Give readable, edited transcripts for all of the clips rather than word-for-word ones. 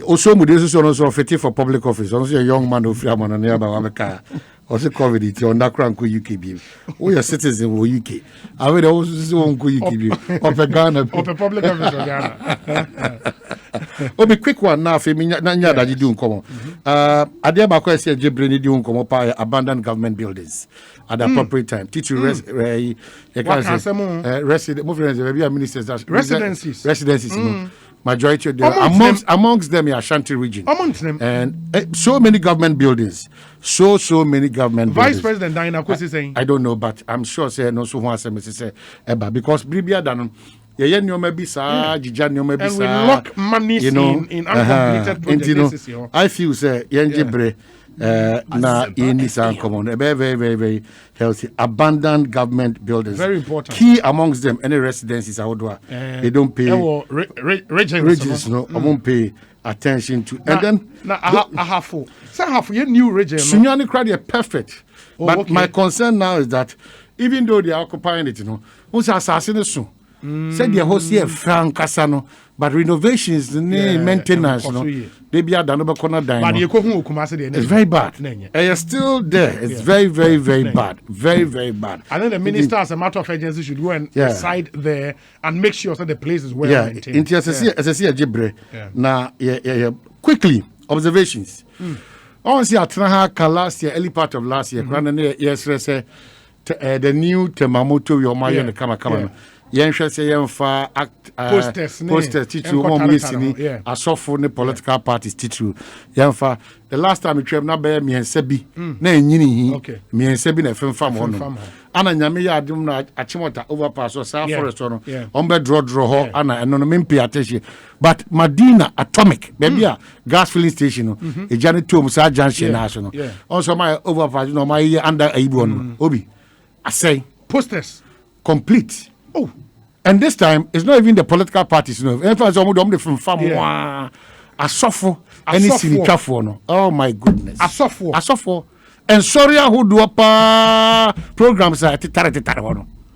Also, this is fit for public office. Also, a young man who from on nearby America. Also, COVID it on that crank UK. We are citizens in UK. I will also on UK of a Ghana of a public office of Ghana. Oh, be quick one now. Nanya that you do come. Adia Bakwa said Jibrini do come up abandoned government buildings at the appropriate time. Teacher residencies. Majority of them amongst them are Ashanti region. Amongst them, and so many government buildings, so many government. Vice President Diana Kwesi saying, I don't know, but I'm sure say no so one say because Bribia done. Yeah, and we lock money in uncompleted projects. I feel say Yenjibre na in this uncommon, very healthy, abandoned government buildings. Very important. Key amongst them, any residences outdoor, they don't pay. Regions no, won't pay attention to. And then I have your new region. Sunyani crowd perfect, but my concern now is that even though they are occupying it, who's assassin soon. Said the host here Frank Casano, but renovations, maintenance, they be done over corner dime. But it's very bad. It's still there. It's very bad. Very bad. And then the minister, as a matter of agency, should go and decide there and make sure that the place is well maintained. As I see a Jibre. Now, quickly, observations. Honestly, I tried last year, early part of last year, the new Temamoto, your Maya, and the Kama. Yensha say yemfa act posters titu one missing a soft political parties titu yemfa the last time we travel na be me ensebi na enyini me ensebi na femfam hono ana nyame ya adum na achimota overpass or south forest no on be draw ho ana eno no me attention but Madina Atomic baby gas filling station no e jani tom sa junction na so no also my overpass no my under aibu no obi I say posters complete. Oh, and this time it's not even the political parties. In fact, some from farm. A suffer anything no. Oh my goodness. A suffer. And sorry, who do up programs at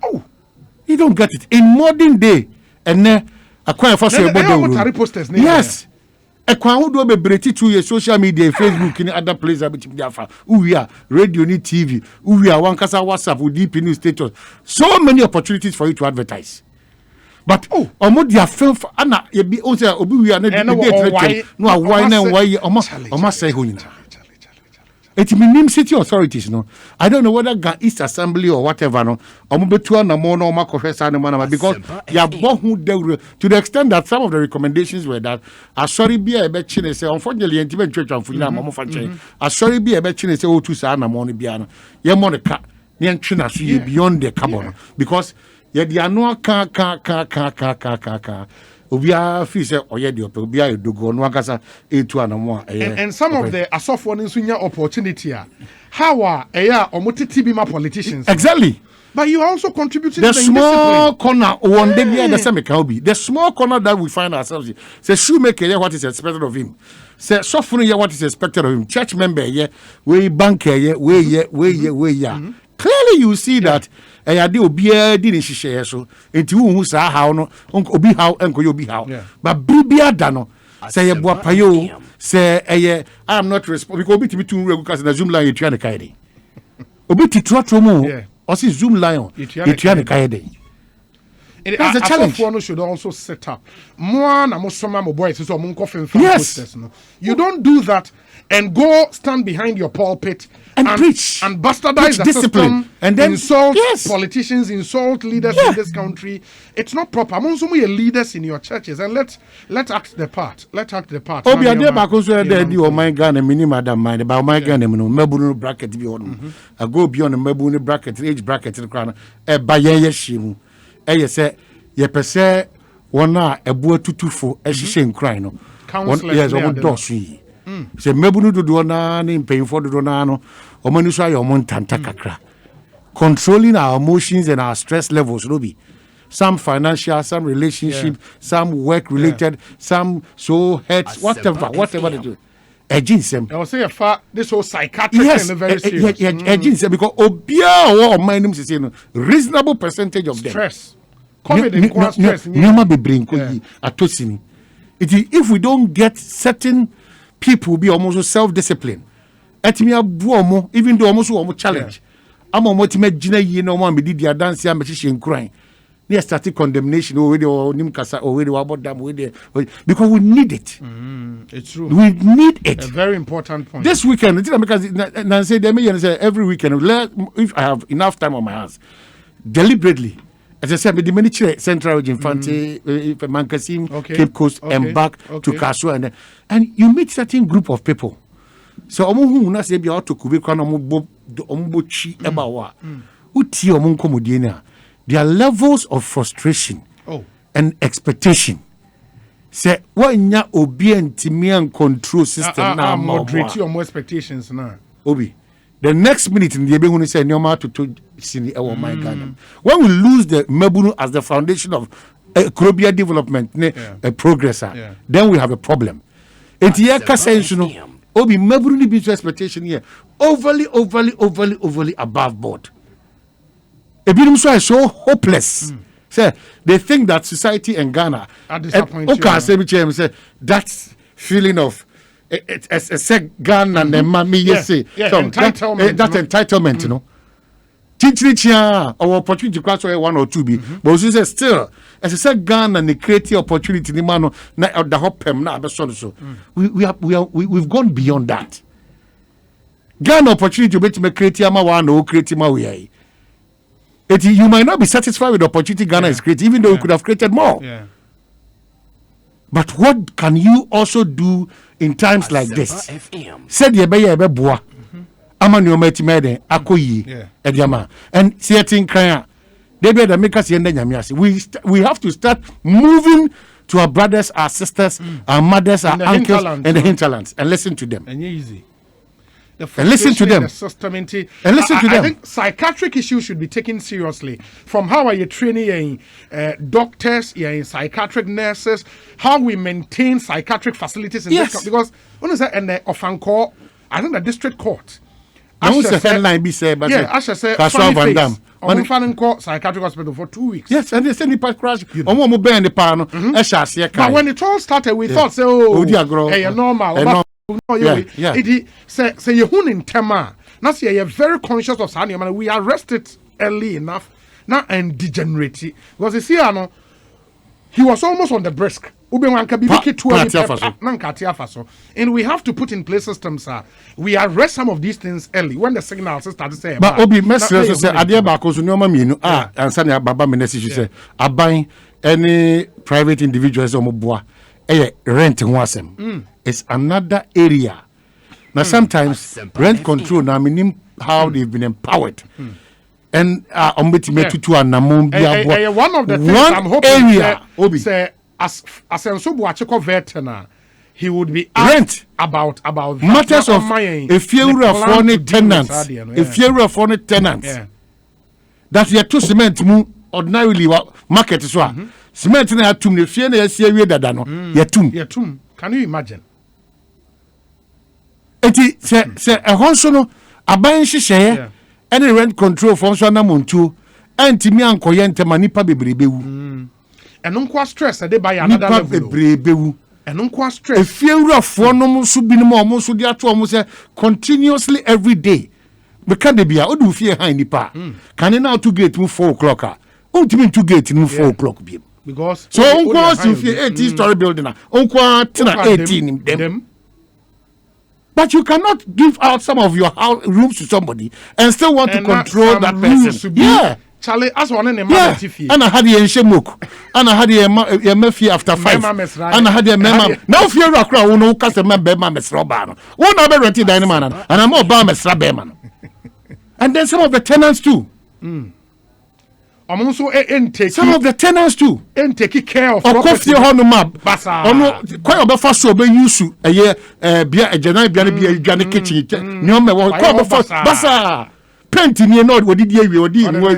Oh, you don't get it in modern day. And acquire for posters. Yes. A crowd will be breathing to your social media, Facebook, and other places. We are radio, TV. We are one casa WhatsApp with deep in status. So many opportunities for you to advertise. But dia film for Anna, you be also we are not why say who it means city authorities, no. I don't know whether East Assembly or whatever, no. Because they are both to the extent that some of the recommendations were that sorry be a bet chin say unfortunately intimate church and sorry be a bet chin say oh to sana money biano. Ye monica beyond the carbon because ye the annual ka Obia fise oyedi obia edugo no akasa etu anamo and some of the asofo nsunya opportunity how are omotiti bi ma politicians exactly but you are also contributing the small corner one day the same can be the small corner that we find ourselves in say shoemaker what is expected of him say sofunu here what is expected of him church member here we banker here we clearly you see that de obia di ne hihye so enti hu saa haw no obi haw enko obi haw but bibia da no say ye boa payo say I am not responsible because obi tibi tun regu kase na zoom line etua ne kaide obi titrotro mu o si zoom line etua ne kaide. That's the challenge. Should also set up more na mosoma mo boys so mo nkofin posters no. You don't do that and go stand behind your pulpit and preach and bastardize the discipline system, and then insult politicians, insult leaders in this country. It's not proper. Among some leaders in your churches, and let's act the part. Let's act the part. Obi ade ba ko so dey o my Ghana mini madam mind ba o my Ghana no mabunu bracket bi on. I go beyond the mabunu bracket age bracket in crown e ba ye hyimu. Eye say ye pese wona ebu atutufo ehihye nkran no. Yes, o do so yi. Say mabunu do na ni mpanyfo do na no o manu so ayo mon tanta kakra. Controlling our emotions and our stress levels no be. Some financial, some relationship, some work related, some so health, whatever they do. I will say this whole psychiatric and very serious. Because obia or my name is reasonable percentage of stress. COVID stress. Nyoma bebre nko yi atosini. If we don't get certain people be almost self-discipline, etimi abu omo, even though almost challenge. I'm on what me gina yi no man be did their dance ya me crying. Near starting condemnation or Nimkasa or about them because we need it. It's true. We need it. A very important point. This weekend, because every weekend, if I have enough time on my hands, deliberately, as I said, the many Central Region, Fante, Mankasim, Cape Coast, and back to Kasua, and you meet certain group of people. So, Omu say be out to Kubikon Ombuchi Ebawa, Uti Omunkomudina. Their levels of frustration and expectation. Say, what in your obedient control system now? Moderate your more expectations now. Obi, the next minute in the evening, say, no matter to see our my Ghana. When we lose the Mebunu as the foundation of Caribbean development, progressor, then we have a problem. And here, Obi, Mebunu business expectation here overly above board. Ebinum is so hopeless. Say they think that society in Ghana are disappointed. That feeling of it's a Ghana and mommy entitlement. That entitlement, you know. Our opportunity to class 1 or 2 B, but we say still as I Ghana and the creative opportunity the man the hope na so. We've gone beyond that. Ghana opportunity to make creative ma one or creative ma we. You might not be satisfied with the opportunity Ghana is creating, even though we could have created more. But what can you also do in times like this? Said ye be boa. Ama ni ometi mede akoyi ediama. And certain kaya they be the make us yende nyamiasi. We have to start moving to our brothers, our sisters, our mothers, our uncles, and the hinterlands, and listen to them. And easy. And listen to them. I think psychiatric issues should be taken seriously. From how are you training doctors, psychiatric nurses, how we maintain psychiatric facilities in this country. Because when is that? And the Ofanko, I think the district court. Asha said, Van Dam. Psychiatric hospital for 2 weeks. Yes, and they send the part crash. But when it all started, we thought, normal. It say you in Tema. Now see you're very conscious of Sani. We arrested early enough now and degenerate because you see, he was almost on the brisk. And we have to put in place systems. We arrest some of these things early when the signals start to say. But Obi message say Adia Bako so nyoma mienu and Sani Baba Menesi say aban any private individuals omoboa rent M'Ahiasem. It's another area. Now sometimes rent control now meaning how they've been empowered. And one of the things I'm hoping area say as Enso Boacheko veteran he would be rent about matters of if you are foreign tenants that you to cement ordinarily market so cement na atum ne fie na yasie wie dada no yatum. Can you imagine? Eti se ehonso no aban hyehyeye any rent control for so na montuo antimi ankoye ntema nipa bebrebewu eno nkwa stress dey by another level bebrebewu eno nkwa stress efiewurafo no mo so binom o mo so de ato o mo se continuously every day we can dey bia odu fie han nipa can na to gate mu 4 o'clock untimi to gate mu 4 o'clock bi because so unkwa si fie 18-story building na unkwa tina 18 them. But you cannot give out some of your house rooms to somebody and still want to control that person. Charlie, as one in a man TV. And I had the Enshemuk. And I had the Murphy after 5. And I had the Mema. Now, if you're a crowd, no customer Bema Mesrobano. One other rented Dynaman. And I'm all Bama Mesrabeman. And then some of the tenants too. I'm also some of the tenants too. And take care of coffee on the map. Basa. Quite about fast so be used to a year, be a general be a Ghana kitchen. No, me was quite about Basa. Plenty near not what did you do? Not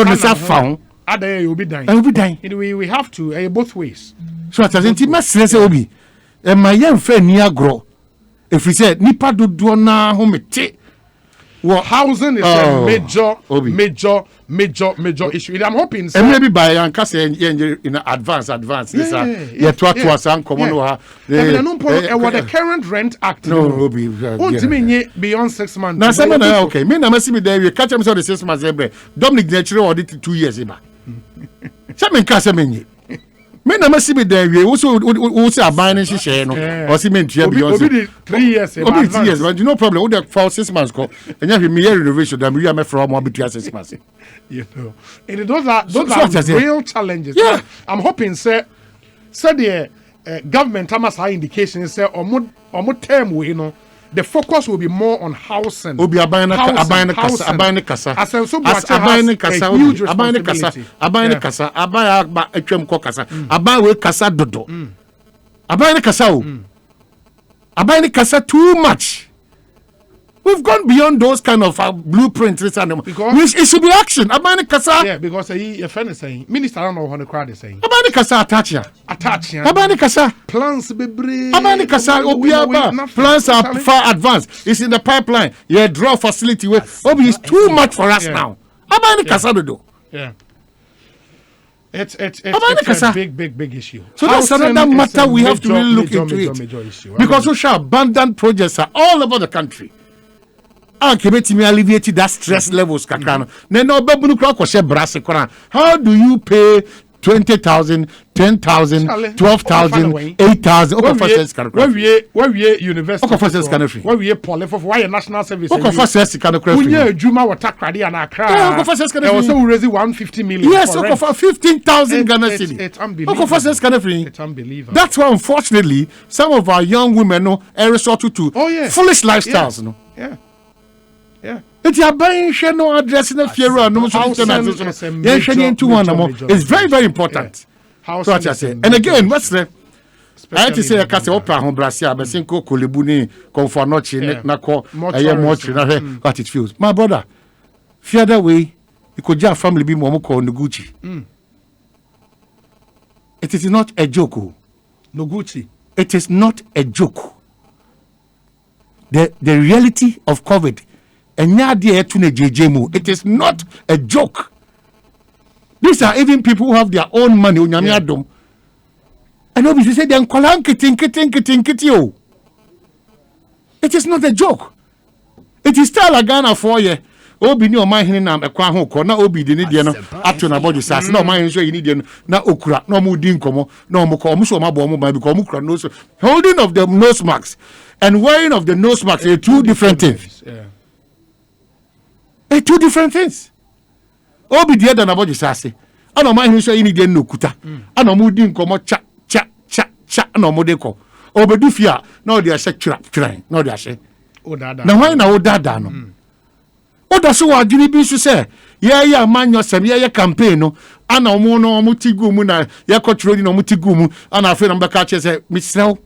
the found. Other you'll be dying. I'll be dying. We have to both ways. So it doesn't matter. Obi. And my young friend near grow. If we said Nipa do na home tea. housing is a major issue. I'm hoping. And maybe by in advance. Yeah, to us and common. The current rent act. No, beyond 6 months. Now, someone okay. Me, I see me there. You catch him so the 6 months. Dominic natural audit 2 years. Something Casamini. Men I see me there. We also are buying and share or cement beyond 3 years. 3 years, but no problem. Would for 6 months go and you have me renovation that we are from 1 between 6 months. You know, and those are real challenges. Yeah, I'm hoping, sir. The government has high indications. Say, or term we you know. The focus will be more on housing. Obi abane kasa. As a abane kasa. Abaya ba etwem ko kasa. Abaya we kasa dodo. Abane kasa o. Abane kasa too much. We've gone beyond those kind of blueprints. Because it should be action. Abane kasa. Yeah, because a friend is saying, Minister, I don't know what the crowd is saying. Abane kasa attach ya. Abane kasa. Plans be brave. Abane kasa. Plans are far advanced. It's in the pipeline. Yeah, draw facility. Obi is too much for us now. Abane kasa do. Yeah. It's a big issue. So that's another matter we have to really look into it. Because social abandoned projects are all over the country. How do you alleviate that stress levels? How do you pay 20,000, 10,000, 12,000, 8,000? Where we university? Where we why national service? Juma water credit and Accra. Also raise 150 million. Yes, 15,000 Ghana cedis. It's unbelievable. It's unbelievable. That's why, unfortunately, some of our young women resort to foolish lifestyles. No? Yeah. Yeah. It's a buying no address in the fear no it's very, very important. So I say. And again, what's the I had to say a case of Brasia, but Sinko Kolibuni, Confornochi, Nako, what it feels. My brother, fear that way, you could just family be Momoko on the Gucci. It is not a joke. No Gucci. It is not a joke. The reality of COVID. It is not a joke. These are even people who have their own money. And obviously say it is not a joke. It is still a Ghana for you. Obi ni o man hin na ekwa ho ko na obi de ne de no ato na body sas na o man so yi ni de no na okura na o mu di nkomo na o mu ko o mu so ma bo mo ba because o mu kura nose holding of the nose marks and wearing of the nose marks are two different things. Two different things. Obi de da na body sas ana o man hin so yi ni de no kuta ana o mu di nkomo cha na o mu de ko obedu fia na o de ase twran na o de ase na why na o dada no. Oda so wa dini bi so say ye man yosem ye campaign no ana omo no omo tigu mu na ye control no omo tigu mu ana afi na mbeka che say misrel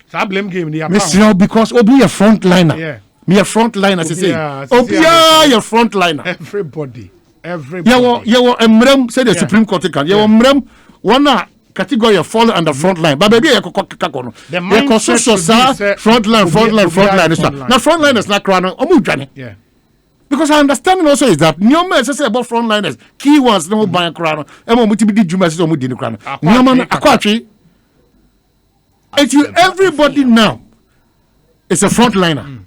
sa blame game ni misrel because obi a front liner me a front liner say obi a front liner everybody ye wo emrem say the Supreme Court can ye wo emrem one category of fall under front line but baby ye kokako no ye so front line now front line is not crown omo dwane because I understand also is that Nyoma is say about frontliners, key ones no buy crown. Emo mutibidi juma so mudi crown. Nyoma akwatri. Everybody now is a frontliner.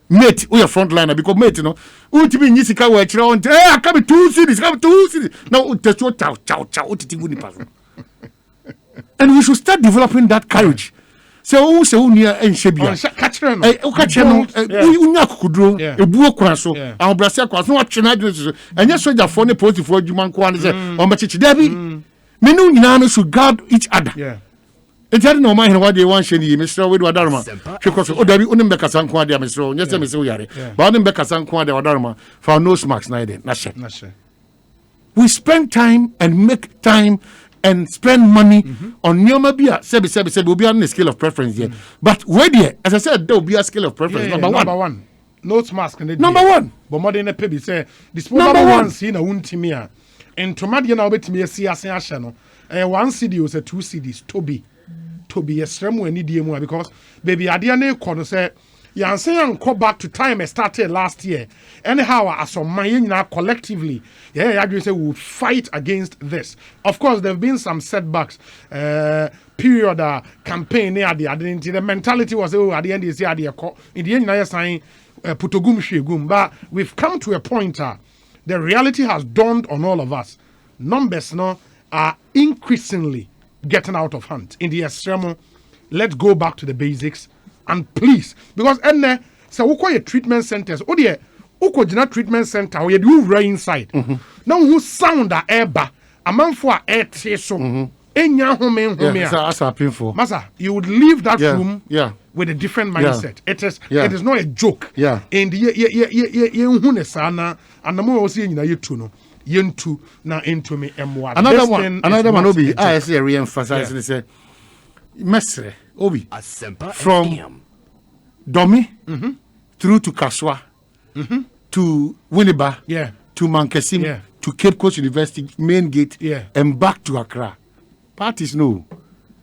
Mate, we are frontliner because mate, you know, utibi nyisika we chira on I come 2 cities, now utecho chow utitigu ni paso. And we should start developing that courage. So se unia enshebia unya kukudro ebuo kwa so ahobrase kwa so watwena adwene enye soja for ne police for adwuma nko an se o machichi dabi menu nyina no should guard each other ejari no man what they want sheni Mr. we do adarma because o dabi onim be kasa nko ade Mr. onye se me se uyare ba onim be kasa nko ade adarma for no smacks na ide na she we spend time and make time and spend money on nyoma bia sebi will be on the scale of preference here. But where there, as I said, there will be a scale of preference. Number one. Nose mask and number one. But more than a pebby say disposable ones in a untimia. And Tomadia now bet me a CSA no. 1 CD was a 2 CDs. Toby a strum when need more because baby Adiane corner say Yeah, I'm saying go back to time it started last year. Anyhow, as a man, collectively, I say we fight against this. Of course, there have been some setbacks. Period campaign near the identity. The mentality was at the end is the in the end, I saying putogum shegum. But we've come to a point. The reality has dawned on all of us. Numbers now are increasingly getting out of hand. In the extreme, let's go back to the basics. And please, because so we call your treatment centers. Oh dear, Ukojina treatment center where you do right inside. Now who sound that airba a man for air so enya home that's painful. Masa, you would leave that room with a different mindset. It is not a joke. Yeah. And ye sana and the more was saying you no yentu na into me M1. Another one obi I say re-emphasize and say Mesre Obi from Domi through to Kaswa to Winneba to Mankasim to Cape Coast University main gate and back to Accra. Parties no.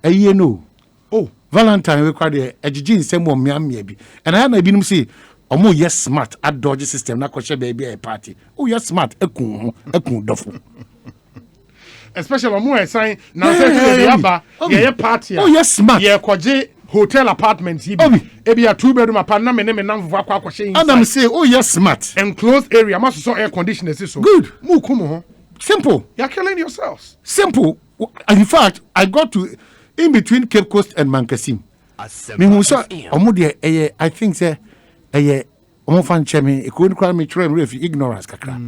A year no. Oh, Valentine we call the Ejijin same one maybe. And I have been say omo yes smart at dodge system na kwche baby a party. Oh yes smart ekun dofo. Especially more sign now say the party. Oh yes smart. Yeah kwaje hotel apartments ebi a 2-bedroom apartment na me nam vo akwa kwche inside. And I'm say oh yes smart. Enclosed area must so air conditioners so. Good. Mu kumo ho. Simple. You're killing yourselves. Simple. In fact, I got to in between Cape Coast and Mankasim. Me who saw I think say omo fan chemi e couldn't call me try me ignorance kakra.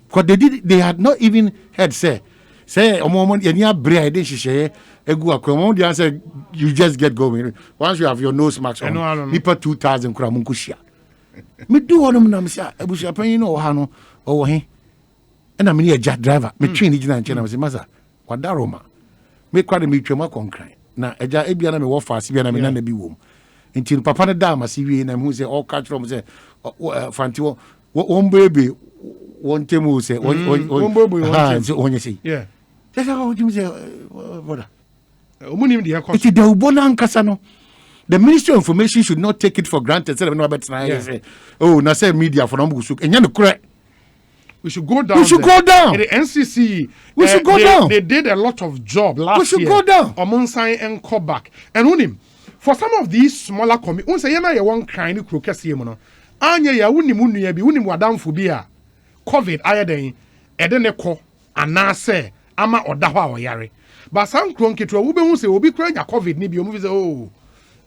Because they had not even heard say omo enya bre I dey hihye egu akomo dey answer you just get going. Once you have your nose marks on people 2000 kura munkushia. Me do honum na me say ebusia pan no ha no owo he. And I'm a jet driver. Me train Nigerian and China. I say, Maza, what that Roma? Me quite a mutual concrete. Now, a jar Ebiana me walk fast, Sibiana me none be womb. Until Papa the Dama, see, and who say, all catch from say, Fantio, one baby, one temu say, one baby, one you see. Yeah. That's how you say, brother. It's the Ubonan Casano. The Ministry of Information should not take it for granted. Say, oh, na say media for Nambusu, and you're correct. We should go down. We should go down. The NCC. We should go down. They did a lot of job last year. We should go down. Omonsan and call back. And unim for some of these smaller communities, unsa yema ya one kind of crocus yemono. Anya ya unim bi unim wadam fobia. COVID ayeden edene ko anase ama oda hwa oyare. But some kronketwa wo be hu se obi kura nya COVID ni bi omu say oh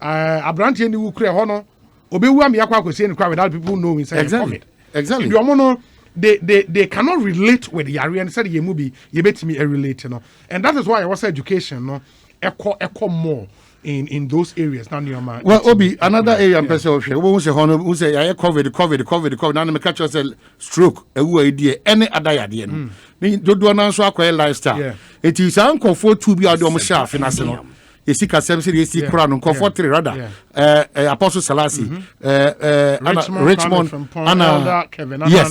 abrante ni wu kura ho no obi wu am yakwa akosie ni kura without people knowing say COVID. Exactly. You amono They cannot relate with the area and said you movie you bet me a relate and that is why I was education echo more in those areas now near my well Obi another area person who say I COVID now me catch us stroke a idea any other idea no do na so akwa lifestyle it is uncle for to be adom sha finance no yesi kasem say yesi kura no for 3 rather Apostle Selassie Richmond Anna Kevin yes.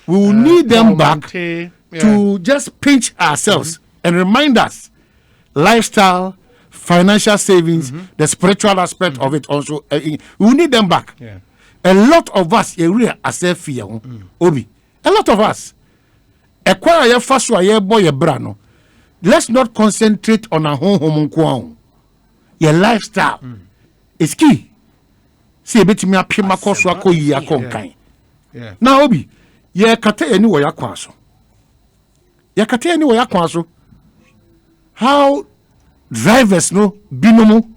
We will need them back to just pinch ourselves and remind us lifestyle, financial savings, the spiritual aspect of it also. We will need them back. Yeah. A lot of us, Obi. A lot of us. Let's not concentrate on our home. Your lifestyle is key. See, now, Obi. Ye kate eni wo yakwa so. Ye kate eni wo yakwa so. How drivers no binomu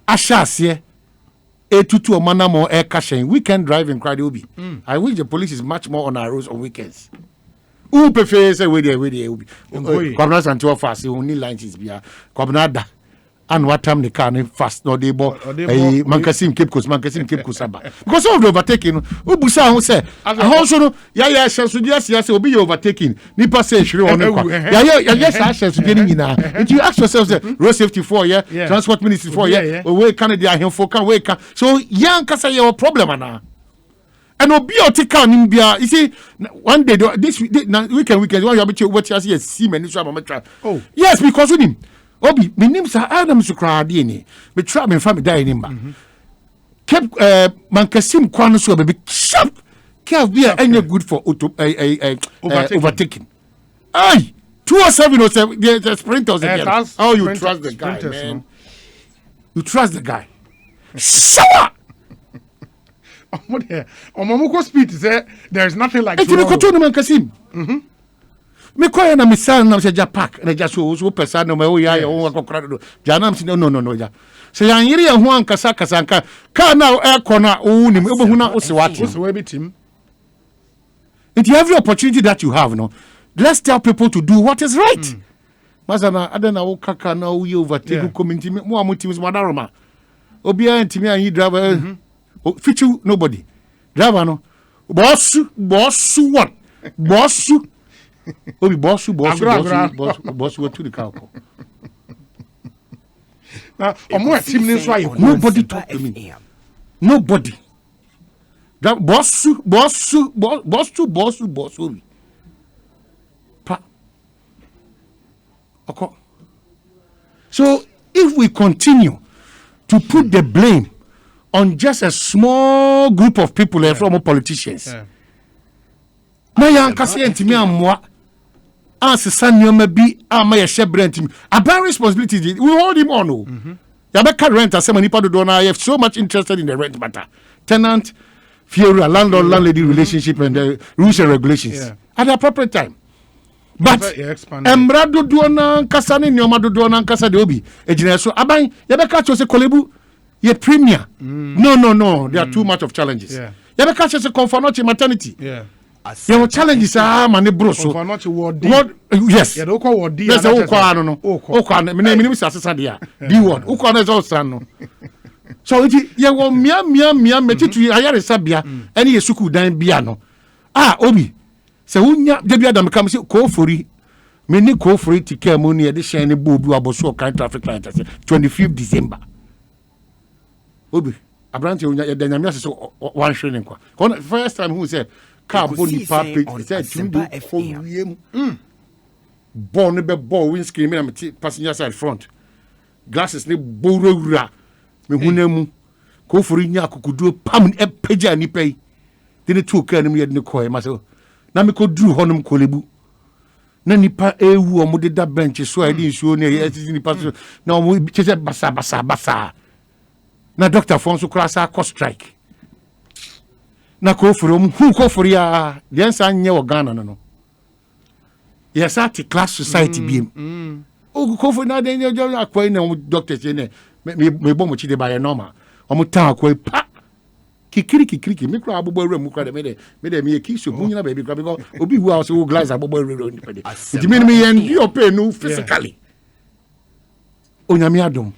ashase etutu omanamo air cashin weekend driving crowd obi. I wish the police is much more on our roads on weekends. Who prefer say we there obi. Kwabna santi fast only lines bia. Kwabna da. And what time the car fast no dey bo Mankasim Cape Coast Saba because of the overtaking ubusa who say also no ya so dia say obi overtaking nipa say hwere on yes so dey nyina and you ask yourself road safety for transport ministry for we Canada ahemfo kan we can so yan kasa your problem ana and obi otika nim bia you see one day this weekend when you be what you see many so am oh yes because with him Obi, my name is Adam Sukradi. Me try me family die nimba. kept Mankasim Kwanuso baby sharp. Can't be any good for overtaking. Aye, 207 the sprinters again. Oh, you trust the guy, man. No? You trust the guy. Shower. Omomuko speed say there is nothing like. Eti ko to no Mankasim. Me koya na misal na se Japak na so person no me o ya akokra do. Janam si no ja. Se yan yiri ya ho ankasa kasanka ka na e kona o nim e bohu na o se wate. O se we bitim. It's every opportunity that you have, no. Let's tell people to do what is right. Masana adana o kaka na o ye overtake community mo amutim so madaroma. Obia ntimi an yi driver feature nobody. Driver no. Boss one. Boss. Obi boss we to the car. Now, nobody talk to me. Nobody. That boss. Okay. So if we continue to put the blame on just a small group of people from politicians, my young Cassie me amwa as son be my shebrent. A bad responsibility. We hold him on. Yabeka rent as many people do not have so much interested in the rent matter. Tenant, fury, landlord-landlady relationship and the rules and regulations at the appropriate time. But Emrado Duana Kasani Nyomado Duana Casa de Obi, a so Abai Yabeka chose a kolebu ye premier. No, there are too much of challenges. Yabeka chose a conformity maternity. Your challenges are many bros. Yes, yes, no. My name is Sasadia. D word. Ukwana is also no. So it ya wo mia metitu ayare sabia ene yesuku dan bia no. Obi. Se wunya de bia da mekam se ko fori. Me ni ko fori tike mu ne de hyen ne bobu aboso kan traffic light 25th December. Obi. Abrante wunya ya da nyame se one shilling kwa. First time who said car body paper said timbo FM. Born be ball windscreen me passenger side front. Glasses ne borowura. Me hunemu ko fori nya akukudu pam e peja ni pay. Dene tu ka nem yede ne koy ma so. Na me ko duru honum kolebu. Na nipa ewu omo de da bench so ide nsuo ne e nipa so na omo chese basa. Na doctor Fonso krasa ko strike. Na ko fori omo hu ko fori a de nsa nye wo Ghana no. Yes at class society biem. O ko fori na de akwai na doctor che ne me bomo chi de ba normal. Omo tan akwai pa kikiri me kra abobo awura mu kra de me e kiso munyina baby kra because obi hu house wo glass abobo awura ni pede it mean me and you pay no physically onyame adom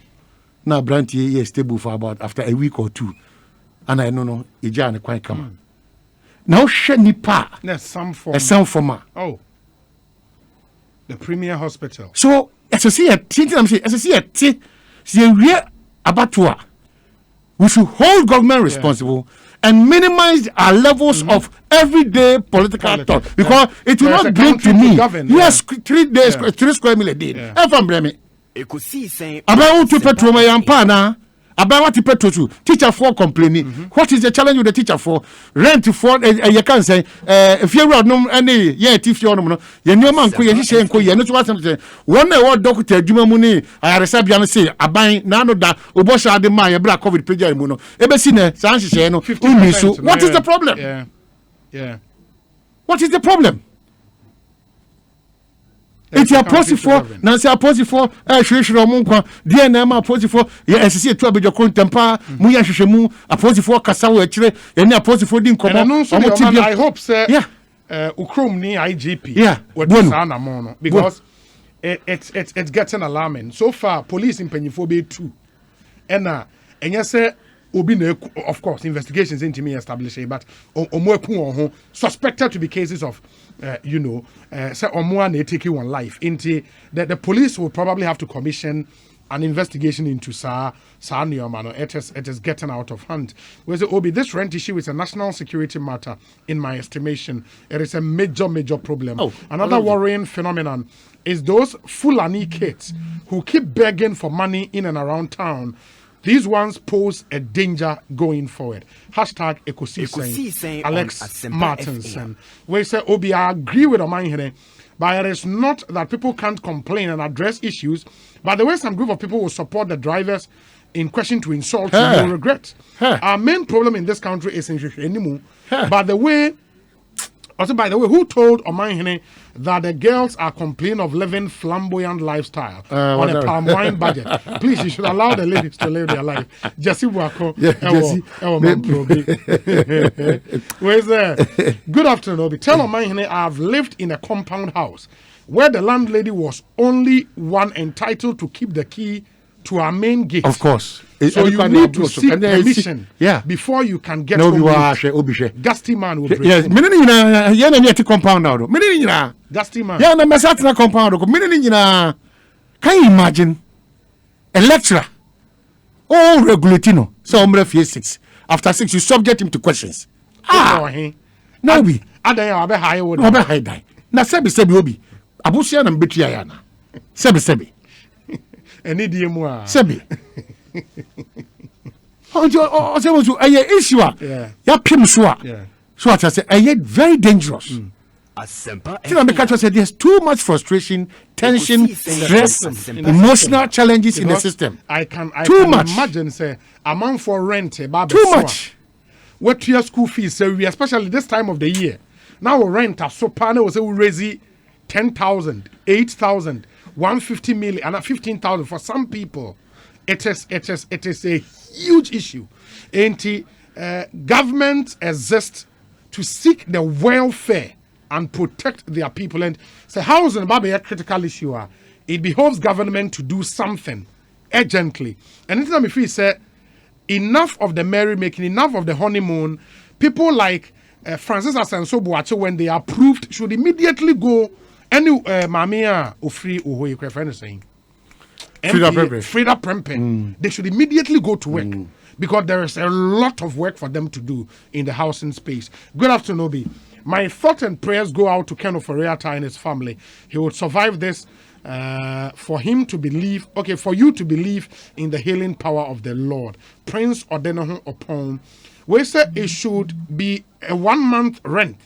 na branch ye stable for about after a week or two and I no eja ne kwan kama now hwe nipa na some form the Premier Hospital so as I see a thing I'm saying as I see a see we abattoir. We should hold government responsible and minimize our levels of everyday political thought because it will not bring to me. Yes, 3 days, 3 square meal a day. If I'm blaming, about to petrol my ampana. About what petrol teacher for complaining. What is the challenge with the teacher for rent for? You can say if you're not any if you're no, you know man, you say you know what something. One word doctor Juma Muni, I receive you say abai nano da ubosha de my black COVID page imuno. Ebesine sanshi say no. What is the problem? Yeah. What is the problem? It's a post for Nancy a post for Shishro Munka, DNA post for SC to be your contempa, Muya Shishemu, a post for Kasawa, and a post for Din I hope, sir. Ukrum ni IGP. What is because it's getting alarming. So far, police in Pennyphobia too. And yes, of course, investigations into me established, but suspected to be cases of, say they take one life. Into the police will probably have to commission an investigation into Sa-Niyomano. It is getting out of hand. Whereas Obi, this rent issue is a national security matter, in my estimation. It is a major problem. Another worrying phenomenon is those Fulani kids who keep begging for money in and around town. These ones pose a danger going forward. Hashtag Ekosiisen Alex Martinson. We say, Obi, I agree with Omahene, but it is not that people can't complain and address issues, but the way some group of people will support the drivers in question to insult you will regret. Our main problem in this country is anymore. But the way, also by the way, who told Omahene that the girls are complaining of living flamboyant lifestyle on a palm wine budget? Please, you should allow the ladies to live their life. Jesse Wako, where's there? Good afternoon, Obi. Tell Omahene I have lived in a compound house where the landlady was only one entitled to keep the key to our main gate. Of course. So you need to seek permission before you can get home. Gusty man will break. Yes, compound now. Gusty man. Yeah, na compound. Can you imagine a lecturer? Oh, regulatino. So I'm 6. After 6, you subject him to questions. No be. Ada high wood. Na sebi obi. Abusia na mbetria yana. Sebi. Any DMwa. Sebi. Issue. Ya pim soa. So I say, very dangerous. There's too much frustration, tension, stress, emotional challenges in the system. I can imagine, say, amount for rent, too much. What your school fees, so we especially this time of the year. Now rent a sopana was raise 10,000, 8,000, 150 million, and 15,000 for some people. It is a huge issue. Government exists to seek the welfare and protect their people. And so housing is a critical issue. It behoves government to do something urgently. And anytime if we say enough of the merrymaking, enough of the honeymoon, people like Francis Asenso Boache, when they are approved, should immediately go. Any Mamia or free or you can saying Frida Prempen. They should immediately go to work because there is a lot of work for them to do in the housing space. Good afternoon, Obi. My thoughts and prayers go out to Ken Oforiata and his family. He would survive this. For him to believe, for you to believe in the healing power of the Lord. Prince Odenaho upon. We said it should be a 1 month rent,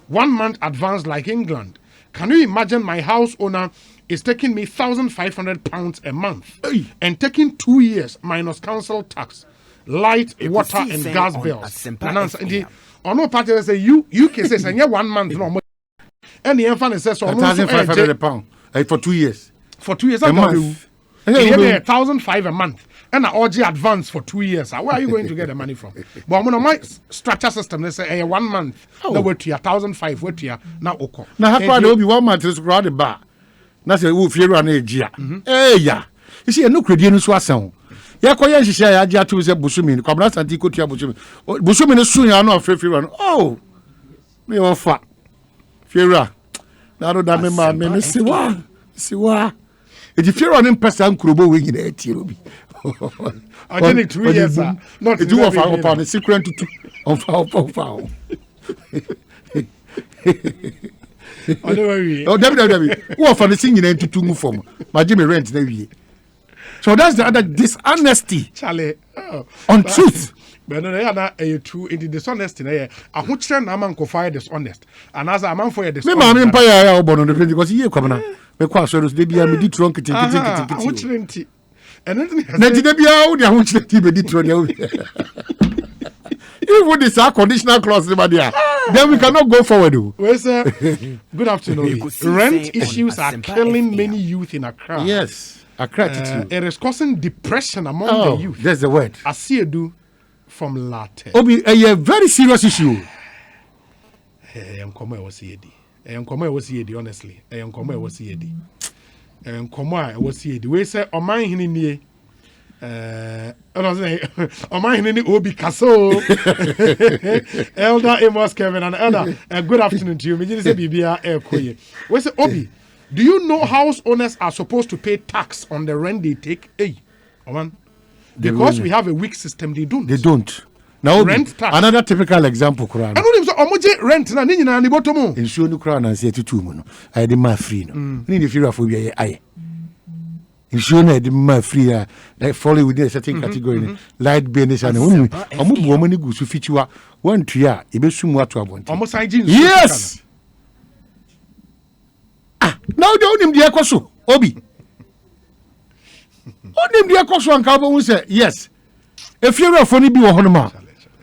1 month advance like England. Can you imagine my house owner is taking me £1,500 a month and taking 2 years minus council tax, light, water, and gas bills? On no part say you can say 1 month no. And the infant says £1,500 for 2 years. For 2 years, a month. $1,500 a month. And I order advance for 2 years. Where are you going to get the money from? But I'm on my structure system. They say 1 month. No, wait to you, $1,500. Wait to you now. Okay. Now, how far there will be 1 month to grow the bar? Now say, "Oh, fear on a year." Hey, yeah. You see, no credit no swasson. Ya koya shisha ya aja tu se busumi. Kwabna santi ko tia busumi. Busumi no sun ya no fear on. Oh, me offer. Fear. Now do that me siwa. If fear on in person kurobo we nyina etirobi. I did it 2 years, sir. Not do of our secret to of our. Oh, Debbie. Who for the singing into 2 move from my Jimmy rent the year. So that's the other dishonesty. Charlie. On truth. But no, they are not true in the dishonesty. I would send a man go fire dishonest. And as a man for a dishonest. Me empire born on the because you come now. Me kwa so they be me di trunk it. And then they be out there which they be di trunk. Even this our conditional clause then we cannot go forward. Well, sir, good afternoon. Rent issues are killing many youth in Accra. Yes, Accra. It is causing depression among the youth. That's the word. Asiedu from Latte. Obi, a very serious issue. Honestly. We say, Oman Obi Kaso, Elder Amos Kevin, and Elder. Good afternoon to you. We say, Obi, do you know house owners are supposed to pay tax on the rent they take? Because we have a weak system, they don't. They don't. Now, rent tax. Another typical example, Quran. I know them rent na nini na ni botomo. Ensure no Quran and say to two mono. I did my free no. Need the fear of we nsuo na de ma free fall within a certain category light business and omu bu omo ni gusu fichiwa wan tua e be sumu ato abonti omo san ji yes now the onim de ekoso obi onim de ekoso anka obo say yes if you refo ni bi wo hono ma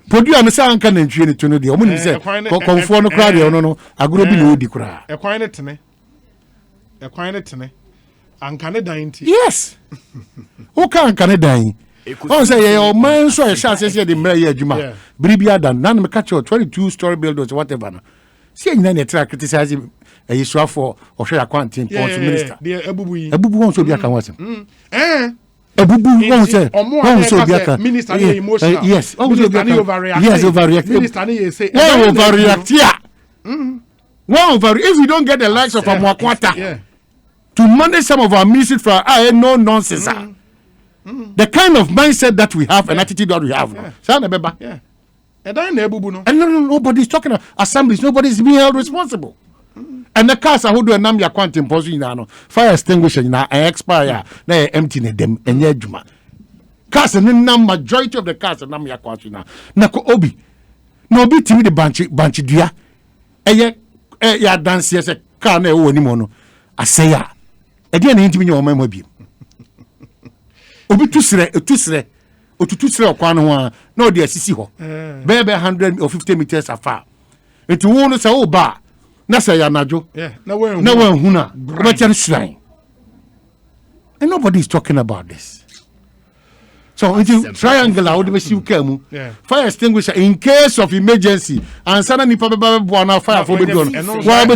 producer no say anka na ntwie ni to no de omo ni say konfo no kra de no agoro bi na odi kra ekwan ne tene anka ne dan ti yes who can dan on say your man so e sha say the mra ye adwuma biribia dan na me catch 22-story buildings whatever no see nyina ne tra criticize e so for ohwe accounting policy minister ebubu won so bia kan wasem ebubu won so bia kan minister dey emotional yes overreact minister dey say overreact if you don't get the likes of Amwakwata to manage some of our ministry for no nonsense. The kind of mindset that we have and attitude that we have. Yeah. And nobody's talking about assemblies. Nobody's being held responsible. And the cars are who do a name ya quantum position, fire extinguisher, expire, they empty them, and yet juma. Cars and then majority of the cars are name ya quantum. Nako obi. No be to me the banchi dia. Ya dance yes a car ne o ni mono. I say ya. Edi na ntimi nyo omamo bi. Obi tusre okwan ho a na odi asisi ho. Be 100 or 50 meters afar. Enti wo no say o ba na say ya najo. Na wan hu na. Obetia no shrine. And nobody is talking about this. So into triangle I would be see kamu. Fire extinguisher in case of emergency and sana ni pa be na fire for be done. Why be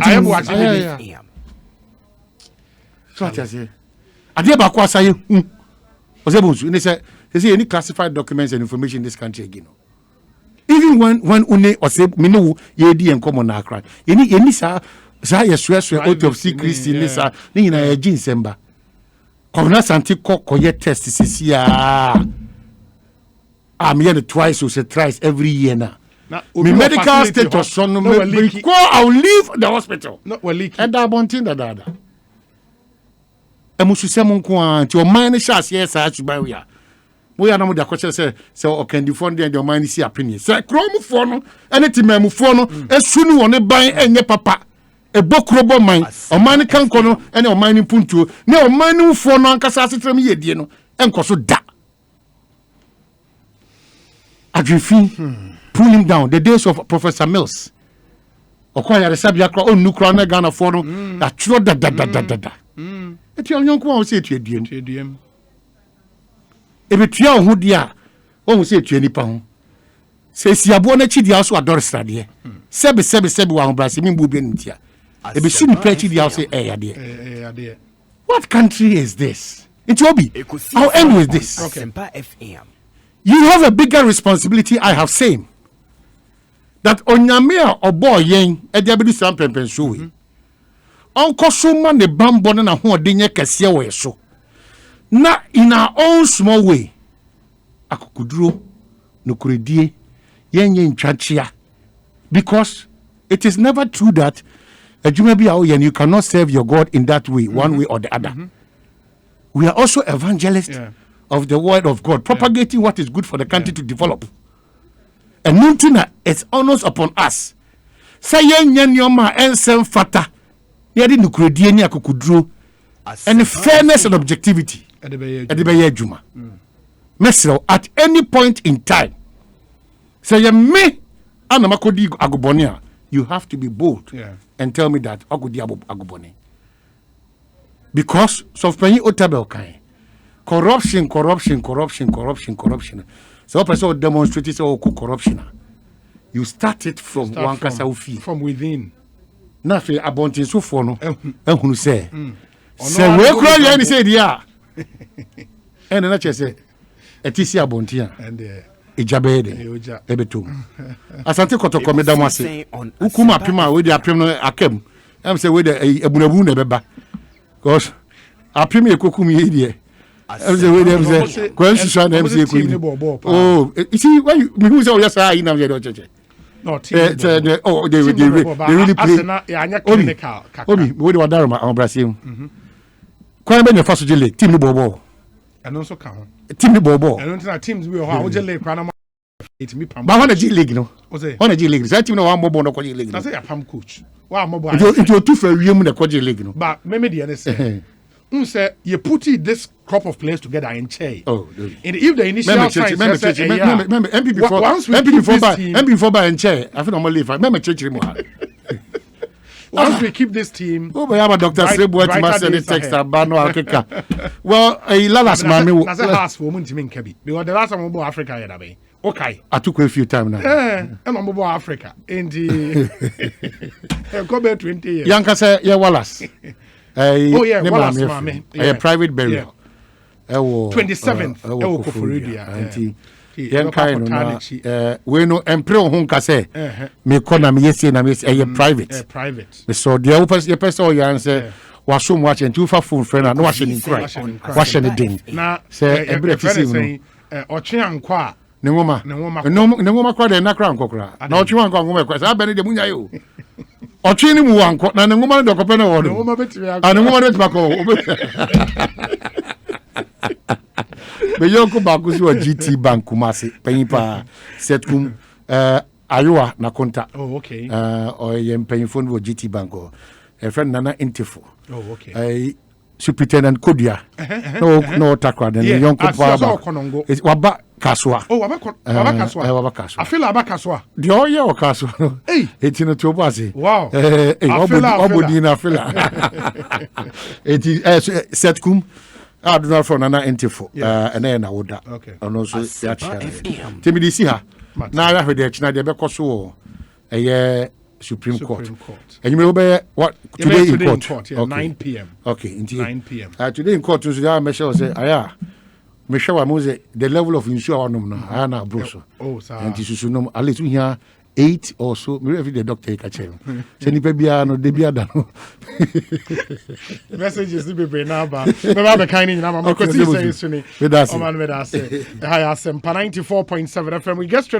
so what I say? Ade ba kwa say Ozebunsu they say any classified documents and information in this country again. Even when une ose me no ye di en common na cry. Any sa yeswe out of secrecy ni sa ni na ye ginsemba. Komna santi koye test sisia. I'm here twice or thrice every year now. My medical status son I'll leave the hospital. Not well leaky. And that one thing that emususemu nko anti o man ni shas yes a buy we are no the question say okay the fund and the man see opinion say kromfo no anything memfo no esunu woni ban enye papa ebokrobo man o man kan kono ene o man ni puntuo ne o man ni fo no ankasa asetrem yedie no enkoso da adrifin pull him down the days of Professor Mills okwaya resabia kra onu kra na Ghana fo no atro da eti onyon ko say tuadiem ebetua ho dia o say tuanipa ho se siabo na chidia so adore strade sebe wa ho brase mi mbu bi ntia ebe su nipa chidia so yade what country is this it will be I'll end with this you have a bigger responsibility I have seen that onyame obo yen e dia bedu sam pempenso we Uncle Suma the bambon and a hoarding cassia way so. Not in our own small way. Akukudro, Nukuridi, Yen Chachia. Because it is never true that a Jumabi and you cannot serve your God in that way, one way or the other. We are also evangelists of the word of God, propagating what is good for the country to develop. And Nuntuna is honors upon us. Say yen yoma and sem fata. And fairness and objectivity at any point in time say me you have to be bold and tell me that because so corruption so person demonstrate corruption you start it from one from within. Na fe abontin so fo no ehunu se se we kura ye ni se dia ene na chese etisi abontin a ejabe de ebetum asante kotoko medam ase ukuma apima we di apim no akam am se we de ebunabu na beba because apim ekokum ye die am se we de se kwansu na am se ekoyi oh you see when you me who say yes I na ye do cheche no, they really play. Obi, we do Daruma on Brazil. kwan be ne fa so je league team ni bobo and also come team ni bobo and until teams we ho je league kwana it me pam ba wana G league no wana G league that team no wan bobo no ko G league na say ya pam coach wa mobo into two for wiem na ko G league no but me dey say say you put this crop of players together in chair. Oh, and if the initial remember MP before by in chair I think I'm leave remember church once we keep this team oh boy I'm a doctor say boy to my send text about no Africa well last man me na say house for mun timi nka bi because the last time we go Africa here that be okay I took a few time now and we go Africa in the go be 20 years yanka say yeah Wallace oh yeah Wallace mame a private burial 27th ewo Koforidua anti yen kind no we no empre ho nka say me kona me yesi na me private me so the person o yan say wa so mu ache nti ufa phone friend na wa hye ni cry wa hye ni ding na say every fisi no oche ankwa a ne ngoma kwa de na kra nkokra na oche ankwa ngoma kwa say abene de munya yo oche ni mu ankwa na ne ngoma no dokope na wo do ngoma betimi akwa ne ngoma no tibako be yonko baku si wa GT Bank Kumasi penyipa setkum ayoa na konta okay o yem penyifon wo GT Bank o a friend nana intifo okay Superintendent Kodia no takwa den yonko pa waba kaswa waba kaswa afila aba kaswa de o ye o kaswa no etino to base wow obodi na afila eti setkum I do not from Nana Intifo, and then I would and also Timidisi ha. Now I heard the China de Becoso, a Supreme Court. And you may what today in court, 9 p.m. Okay, indeed 9 p.m. Today in court, Michelle say, Aya, Michelle Mose, the level of insurance, Anna Brusso. Oh, sir. And this is no, at least we hear 8 or so. Maybe the doctor catch him. Send no de biada. Messages to be now, but the kind in Namma. With us, M'Ahiasem 94.7 FM. We get straight